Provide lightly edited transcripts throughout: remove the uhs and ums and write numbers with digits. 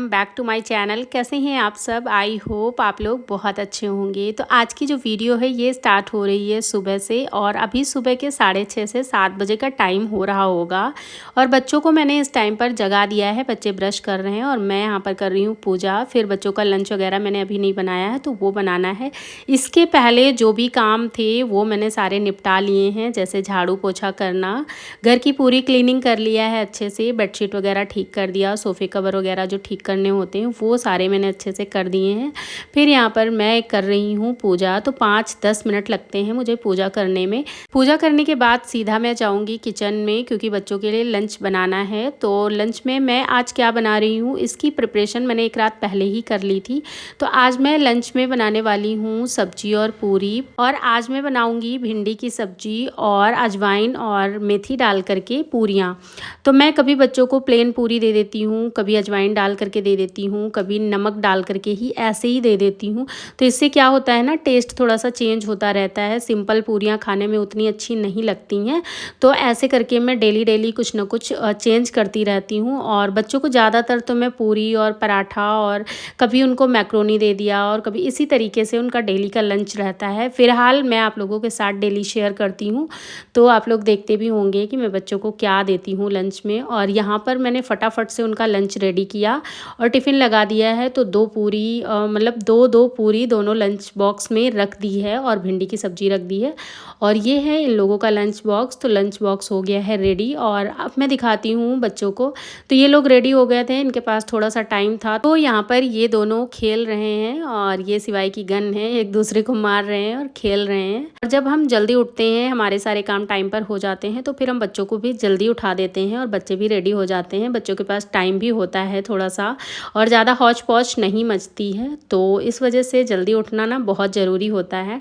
Welcome back to my channel. कैसे हैं आप सब? आई होप आप लोग बहुत अच्छे होंगे। तो आज की जो वीडियो है ये स्टार्ट हो रही है सुबह से, और अभी सुबह के 6:30 से 7 बजे का टाइम हो रहा होगा। और बच्चों को मैंने इस टाइम पर जगा दिया है। बच्चे ब्रश कर रहे हैं और मैं यहाँ पर कर रही हूँ पूजा। फिर बच्चों का लंच वगैरह मैंने अभी नहीं बनाया है, तो वो बनाना है। इसके पहले जो भी काम थे वो मैंने सारे निपटा लिए हैं, जैसे झाड़ू पोछा करना, घर की पूरी क्लीनिंग कर लिया है अच्छे से, बेडशीट वगैरह ठीक कर दिया, सोफ़े कवर वगैरह जो ठीक करने होते हैं वो सारे मैंने अच्छे से कर दिए हैं। फिर यहाँ पर मैं कर रही हूँ पूजा। तो 5-10 मिनट लगते हैं मुझे पूजा करने में। पूजा करने के बाद सीधा मैं जाऊँगी किचन में, क्योंकि बच्चों के लिए लंच बनाना है। तो लंच में मैं आज क्या बना रही हूँ इसकी प्रिपरेशन मैंने एक रात पहले ही कर ली थी। तो आज मैं लंच में बनाने वाली हूँ सब्जी और पूरी। और आज मैं बनाऊँगी भिंडी की सब्जी और अजवाइन और मेथी डाल करके पूरियाँ। तो मैं कभी बच्चों को प्लेन पूरी दे देती हूँ, कभी अजवाइन डाल करके दे देती हूँ, कभी नमक डाल करके ही ऐसे ही दे देती हूँ। तो इससे क्या होता है ना, टेस्ट थोड़ा सा चेंज होता रहता है। सिंपल पूरियाँ खाने में उतनी अच्छी नहीं लगती हैं। तो ऐसे करके मैं डेली कुछ ना कुछ चेंज करती रहती हूँ। और बच्चों को ज़्यादातर तो मैं पूरी और पराठा, और कभी उनको मैक्रोनी दे दिया, और कभी इसी तरीके से उनका डेली का लंच रहता है। फ़िलहाल मैं आप लोगों के साथ डेली शेयर करती हूँ, तो आप लोग देखते भी होंगे कि मैं बच्चों को क्या देती हूँ लंच में। और यहाँ पर मैंने फटाफट से उनका लंच रेडी किया और टिफ़िन लगा दिया है। तो 2 पूरी मतलब 2 पूरी दोनों लंच बॉक्स में रख दी है, और भिंडी की सब्ज़ी रख दी है। और ये है इन लोगों का लंच बॉक्स। तो लंच बॉक्स हो गया है रेडी, और अब मैं दिखाती हूँ बच्चों को। तो ये लोग रेडी हो गए थे, इनके पास थोड़ा सा टाइम था। तो यहाँ पर ये दोनों खेल रहे हैं, और ये सिवाय की गन है, एक दूसरे को मार रहे हैं और खेल रहे हैं। और जब हम जल्दी उठते हैं, हमारे सारे काम टाइम पर हो जाते हैं, तो फिर हम बच्चों को भी जल्दी उठा देते हैं और बच्चे भी रेडी हो जाते हैं। बच्चों के पास टाइम भी होता है थोड़ा सा, और ज़्यादा हौच पौच नहीं मचती है। तो इस वजह से जल्दी उठना ना बहुत ज़रूरी होता है।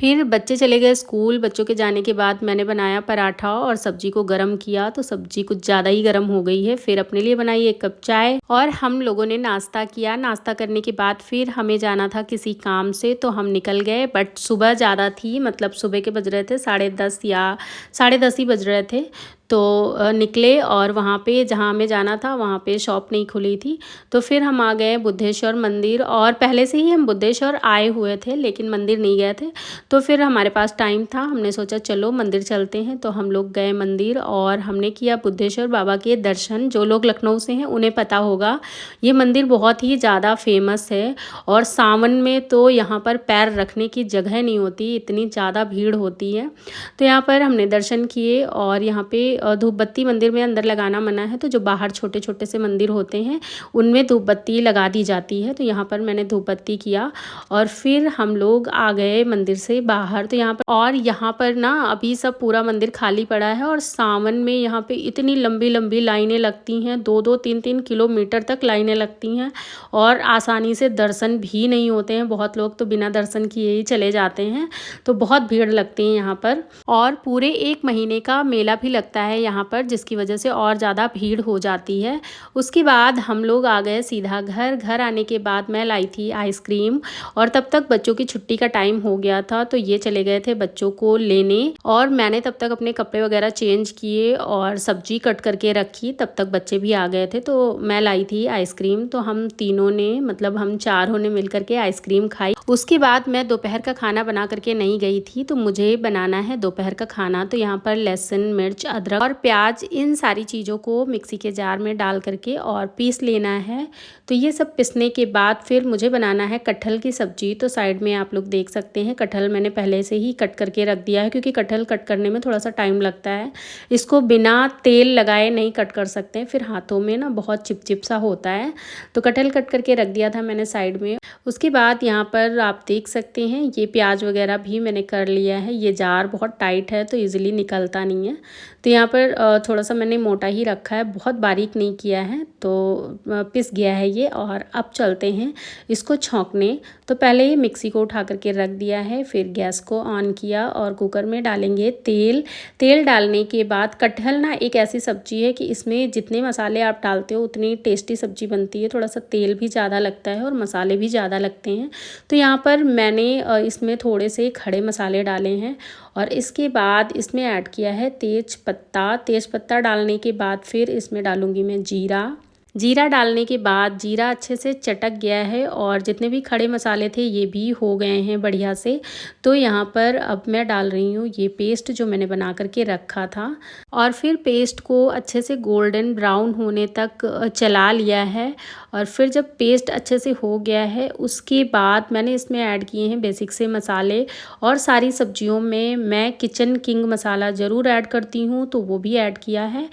फिर बच्चे चले गए स्कूल। बच्चों के जाने के बाद मैंने बनाया पराठा और सब्जी को गर्म किया। तो सब्जी कुछ ज़्यादा ही गर्म हो गई है। फिर अपने लिए बनाई 1 कप चाय, और हम लोगों ने नाश्ता किया। नाश्ता करने के बाद फिर हमें जाना था किसी काम से, तो हम निकल गए। बट सुबह ज़्यादा थी, मतलब सुबह के बज रहे थे 10:30 या 10:30 ही बज रहे थे। तो निकले, और वहाँ पे जहाँ हमें जाना था वहाँ पे शॉप नहीं खुली थी। तो फिर हम आ गए बुद्धेश्वर मंदिर, और पहले से ही हम बुद्धेश्वर आए हुए थे लेकिन मंदिर नहीं गए थे। तो फिर हमारे पास टाइम था, हमने सोचा चलो मंदिर चलते हैं। तो हम लोग गए मंदिर, और हमने किया बुद्धेश्वर बाबा के दर्शन। जो लोग लखनऊ से हैं उन्हें पता होगा, ये मंदिर बहुत ही ज़्यादा फेमस है। और सावन में तो यहाँ पर पैर रखने की जगह नहीं होती, इतनी ज़्यादा भीड़ होती है। तो यहाँ पर हमने दर्शन किए, और यहाँ पे धूप बत्ती मंदिर में अंदर लगाना मना है। तो जो बाहर छोटे छोटे से मंदिर होते हैं उनमें धूप बत्ती लगा दी जाती है। तो यहाँ पर मैंने धूप बत्ती किया, और फिर हम लोग आ गए मंदिर से बाहर। तो यहाँ पर ना अभी सब पूरा मंदिर खाली पड़ा है। और सावन में यहाँ पे इतनी लंबी लंबी लाइनें लगती हैं, 2-2, 3-3 किलोमीटर तक लाइनें लगती हैं, और आसानी से दर्शन भी नहीं होते हैं। बहुत लोग तो बिना दर्शन किए ही चले जाते हैं। तो बहुत भीड़ लगती है यहाँ पर, और पूरे 1 महीने का मेला भी लगता है यहाँ पर, जिसकी वजह से और ज़्यादा भीड़ हो जाती है। उसके बाद हम लोग आ गए सीधा घर आने के बाद मैं लाई थी आइसक्रीम, और तब तक बच्चों की छुट्टी का टाइम हो गया था। तो ये चले गए थे बच्चों को लेने, और मैंने तब तक अपने कपड़े वगैरह चेंज किए और सब्जी कट करके रखी। तब तक बच्चे भी आ गए थे। तो मैं लाई थी आइसक्रीम। तो हम तीनों ने, मतलब हम चारों ने मिल करके आइसक्रीम खाई। उसके बाद मैं दोपहर का खाना बना करके नहीं गई थी, तो मुझे बनाना है दोपहर का खाना। तो यहाँ पर लहसुन, मिर्च, अदरक और प्याज, इन सारी चीज़ों को मिक्सी के जार में डाल करके और पीस लेना है। तो ये सब पीसने के बाद फिर मुझे बनाना है कटहल की सब्जी। तो साइड में आप लोग देख सकते हैं कटहल मैंने पहले से ही कट करके रख दिया है, क्योंकि कटहल कट करने में थोड़ा सा टाइम लगता है। इसको बिना तेल लगाए नहीं कट कर सकते, फिर हाथों में ना बहुत चिपचिप सा होता है। तो कटहल कट करके रख दिया था मैंने साइड में। उसके बाद यहाँ पर आप देख सकते हैं ये प्याज वगैरह भी मैंने कर लिया है। ये जार बहुत टाइट है तो ईज़िली निकलता नहीं है। तो यहाँ पर थोड़ा सा मैंने मोटा ही रखा है, बहुत बारीक नहीं किया है। तो पिस गया है ये। और अब चलते हैं इसको छौंकने। तो पहले ये मिक्सी को उठा करके रख दिया है, फिर गैस को ऑन किया और कुकर में डालेंगे तेल। तेल डालने के बाद, कटहल ना एक ऐसी सब्जी है कि इसमें जितने मसाले आप डालते हो उतनी टेस्टी सब्जी बनती है। थोड़ा सा तेल भी ज़्यादा लगता है और मसाले भी ज़्यादा लगते हैं। तो यहाँ पर मैंने इसमें थोड़े से खड़े मसाले डाले हैं, और इसके बाद इसमें ऐड किया है तेज पत्ता। डालने के बाद फिर इसमें डालूंगी मैं जीरा, जीरा डालने के बाद जीरा अच्छे से चटक गया है और जितने भी खड़े मसाले थे ये भी हो गए हैं बढ़िया से। तो यहाँ पर अब मैं डाल रही हूँ ये पेस्ट जो मैंने बना करके रखा था, और फिर पेस्ट को अच्छे से गोल्डन ब्राउन होने तक चला लिया है। और फिर जब पेस्ट अच्छे से हो गया है उसके बाद मैंने इसमें ऐड किए हैं बेसिक से मसाले। और सारी सब्जियों में मैं किचन किंग मसाला ज़रूर ऐड करती हूँ, तो वो भी ऐड किया है।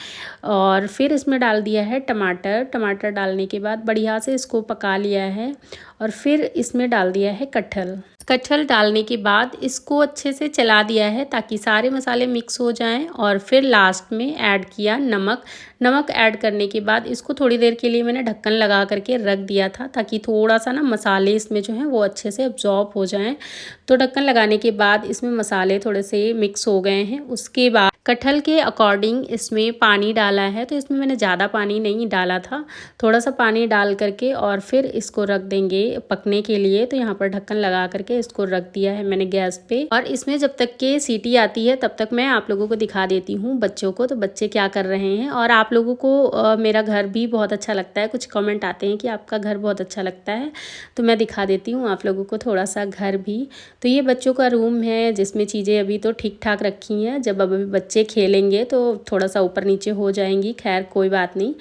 और फिर इसमें डाल दिया है टमाटर। टमाटर डालने के बाद बढ़िया से इसको पका लिया है। और फिर इसमें डाल दिया है कटहल। कटहल डालने के बाद इसको अच्छे से चला दिया है ताकि सारे मसाले मिक्स हो जाएं। और फिर लास्ट में ऐड किया नमक। नमक ऐड करने के बाद इसको थोड़ी देर के लिए मैंने ढक्कन लगा करके रख दिया था ताकि थोड़ा सा ना मसाले इसमें जो हैं वो अच्छे से अब्जॉर्ब हो जाएं। तो ढक्कन लगाने के बाद इसमें मसाले थोड़े से मिक्स हो गए हैं। उसके बाद कटहल के अकॉर्डिंग इसमें पानी डाला है, तो इसमें मैंने ज़्यादा पानी नहीं डाला था, थोड़ा सा पानी डाल करके और फिर इसको रख देंगे पकने के लिए। तो यहाँ पर ढक्कन लगा करके इसको रख दिया है मैंने गैस पे। और इसमें जब तक के सीटी आती है तब तक मैं आप लोगों को दिखा देती हूँ बच्चों को, तो बच्चे क्या कर रहे हैं। और आप लोगों को मेरा घर भी बहुत अच्छा लगता है, कुछ कमेंट आते हैं कि आपका घर बहुत अच्छा लगता है, तो मैं दिखा देती हूँ आप लोगों को थोड़ा सा घर भी। तो ये बच्चों का रूम है जिसमें चीज़ें अभी तो ठीक ठाक रखी हैं, जब अभी बच्चे खेलेंगे तो थोड़ा सा ऊपर नीचे हो जाएंगी, खैर कोई बात नहीं।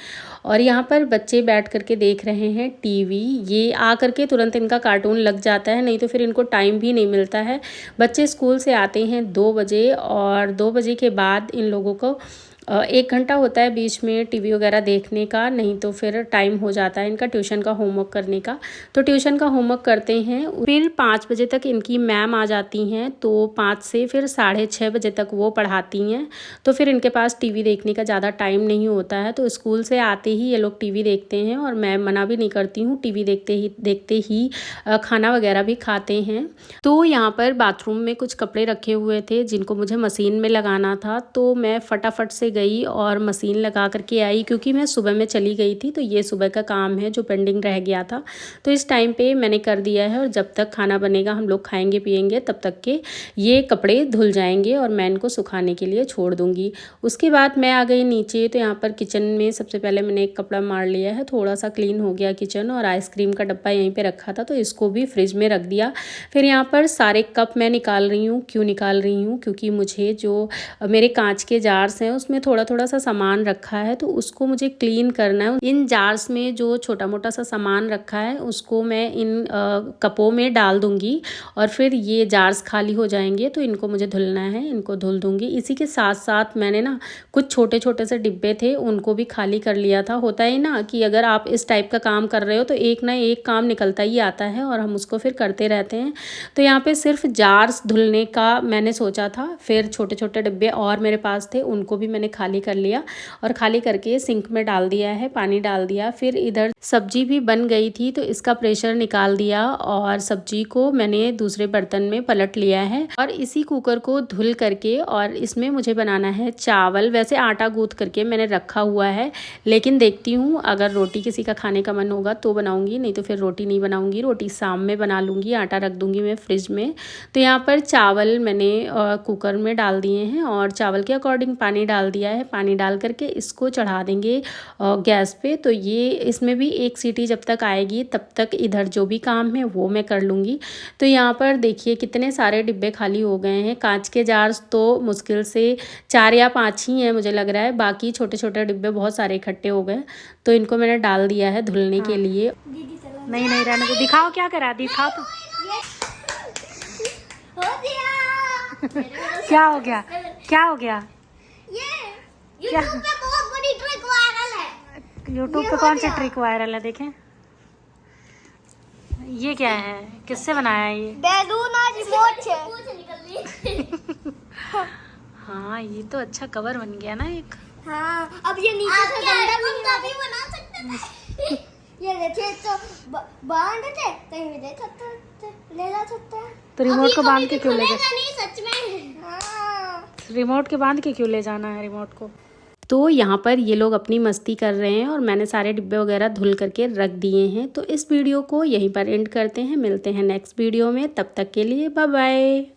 और यहाँ पर बच्चे बैठ करके देख रहे हैं टीवी। ये आ करके तुरंत इनका कार्टून लग जाता है, नहीं तो फिर इनको टाइम भी नहीं मिलता है। बच्चे स्कूल से आते हैं 2 बजे और 2 बजे के बाद इन लोगों को 1 घंटा होता है बीच में टीवी वगैरह देखने का, नहीं तो फिर टाइम हो जाता है इनका ट्यूशन का होमवर्क करने का। तो ट्यूशन का होमवर्क करते हैं, फिर 5 बजे तक इनकी मैम आ जाती हैं, तो 5 से फिर 6:30 बजे तक वो पढ़ाती हैं। तो फिर इनके पास टीवी देखने का ज़्यादा टाइम नहीं होता है, तो स्कूल से आते ही ये लोग टीवी देखते हैं। और मैं मना भी नहीं करती हूँ, टीवी देखते ही खाना वगैरह भी खाते हैं। तो यहाँ पर बाथरूम में कुछ कपड़े रखे हुए थे जिनको मुझे मशीन में लगाना था, तो मैं फटाफट से गई और मशीन लगा करके आई, क्योंकि मैं सुबह में चली गई थी। तो ये सुबह का काम है जो पेंडिंग रह गया था, तो इस टाइम पे मैंने कर दिया है। और जब तक खाना बनेगा हम लोग खाएंगे पिएंगे तब तक के ये कपड़े धुल जाएंगे और मैं इनको सुखाने के लिए छोड़ दूँगी। उसके बाद मैं आ गई नीचे। तो यहाँ पर किचन में सबसे पहले मैंने एक कपड़ा मार लिया है, थोड़ा सा क्लीन हो गया किचन। और आइसक्रीम का डब्बा यहीं पर रखा था तो इसको भी फ्रिज में रख दिया। फिर यहाँ पर सारे कप मैं निकाल रही हूँ। क्यों निकाल रही हूँ, क्योंकि मुझे जो मेरे कांच के जार्स हैं उसमें थोड़ा थोड़ा सा सामान रखा है, तो उसको मुझे क्लीन करना है। इन जार्स में जो छोटा मोटा सा सामान रखा है उसको मैं इन कपों में डाल दूंगी और फिर ये जार्स खाली हो जाएंगे तो इनको मुझे धुलना है, इनको धुल दूंगी। इसी के साथ साथ मैंने ना कुछ छोटे छोटे से डिब्बे थे उनको भी खाली कर लिया था। होता है ना कि अगर आप इस टाइप का काम कर रहे हो तो एक ना एक काम निकलता ही आता है और हम उसको फिर करते रहते हैं। तो यहाँ पे सिर्फ जार्स धुलने का मैंने सोचा था, फिर छोटे छोटे डिब्बे और मेरे पास थे उनको भी मैंने खाली कर लिया और खाली करके सिंक में डाल दिया है, पानी डाल दिया। फिर इधर सब्जी भी बन गई थी तो इसका प्रेशर निकाल दिया और सब्जी को मैंने दूसरे बर्तन में पलट लिया है। और इसी कुकर को धुल करके और इसमें मुझे बनाना है चावल। वैसे आटा गूंथ करके मैंने रखा हुआ है, लेकिन देखती हूँ अगर रोटी किसी का खाने का मन होगा तो बनाऊंगी, नहीं तो फिर रोटी नहीं बनाऊंगी, रोटी शाम में बना लूँगी। आटा रख दूँगी मैं फ्रिज में। तो यहाँ पर चावल मैंने कुकर में डाल दिए हैं और चावल के अकॉर्डिंग पानी डाल दिया है। पानी डाल करके इसको चढ़ा देंगे गैस पे। तो ये इसमें भी एक सीटी जब तक आएगी तब तक इधर जो भी काम है वो मैं कर लूँगी। तो यहाँ पर देखिए कितने सारे डिब्बे खाली हो गए हैं। कांच के जार्स तो मुश्किल से 4 या 5 ही हैं मुझे लग रहा है, बाकी छोटे छोटे डिब्बे बहुत सारे इकट्ठे हो गए। तो इनको मैंने डाल दिया है धुलने के लिए। नहीं रहने दो, दिखाओ क्या करा, दिखाओ तो। क्या हो गया, क्या हो गया? ये यूट्यूब पे बहुत बड़ी ट्रिक वायरल है। यूट्यूब पे कौन सी ट्रिक वायरल है? देखें ये क्या है, किससे बनाया है ये? बैलून और रिमोट से। हाँ ये तो अच्छा कवर बन गया ना एक। हाँ अब ये नीचे से डंडा भी बना सकते थे। ये देखिए तो बांध थे कहीं भी ले जा सकते हैं। तो रिमोट को बांध के क्यों ले जा? नहीं सच में। हाँ। रिमोट के बांध के क्यों ले जाना है रिमोट को? तो यहाँ पर ये लोग अपनी मस्ती कर रहे हैं और मैंने सारे डिब्बे वगैरह धुल करके रख दिए हैं। तो इस वीडियो को यहीं पर एंड करते हैं, मिलते हैं नेक्स्ट वीडियो में, तब तक के लिए बाय बाय।